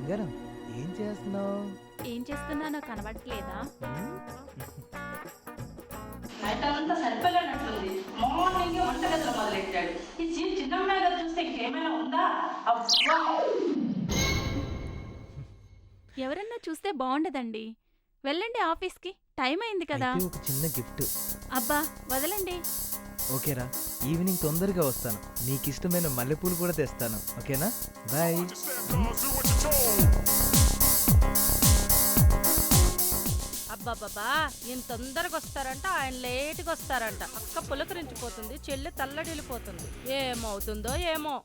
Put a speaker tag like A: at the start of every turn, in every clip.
A: బంగారం ఏం చేస్తున్నావు?
B: ఏం చేస్తున్నానో కనబడట్లేదా?
C: నైట్ అంతా సరిపోలేనట్లుంది. మార్నింగ్ వంటగదిలో మొదలెట్టాడు. ఈ చిన్నమ్మాయి గారు చూస్తే ఇంకేమైనా ఉందా? అబ్బా,
B: ఎవరన్నా చూస్తే బాగుండదండి. వెళ్ళండి ఆఫీస్కి, టైం అయింది కదా.
A: అయితే ఒక చిన్న గిఫ్ట్.
B: అబ్బా వదలండి.
A: ఓకేరా, ఈవినింగ్ తొందరగా వస్తాను. నీకు ఇష్టమైన మల్లెపూలు కూడా తెస్తాను. ఓకేనా? బాయ్.
D: అబ్బాబాబా, ఈయన తొందరగా వస్తారంట, ఆయన లేటుగా వస్తారంట. అక్క పులకరించిపోతుంది, చెల్లి తల్లడిల్లిపోతుంది. ఏమవుతుందో ఏమో.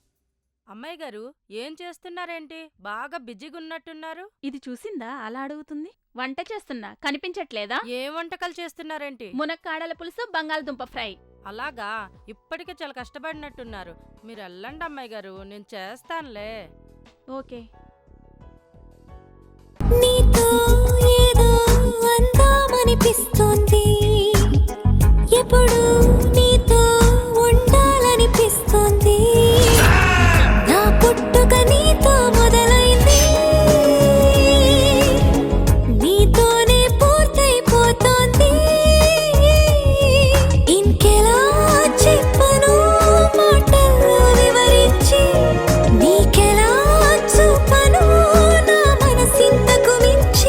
D: అమ్మాయి గారు ఏం చేస్తున్నారేంటి? బాగా బిజీగా ఉన్నట్టున్నారు.
B: ఇది చూసిందా అలా అడుగుతుంది? వంట చేస్తున్నా, కనిపించట్లేదా?
D: ఏం వంటకాలు చేస్తున్నారేంటి?
B: మునక్కాడల పులుసు, బంగాళదుంప ఫ్రై.
D: అలాగా, ఇప్పటికే చాలా కష్టపడినట్టున్నారు. మీరు వెళ్ళండి అమ్మాయి గారు, నేను చేస్తానులే.
B: ఓకే.
E: నీతో ఏదో అందామనిపిస్తోంది.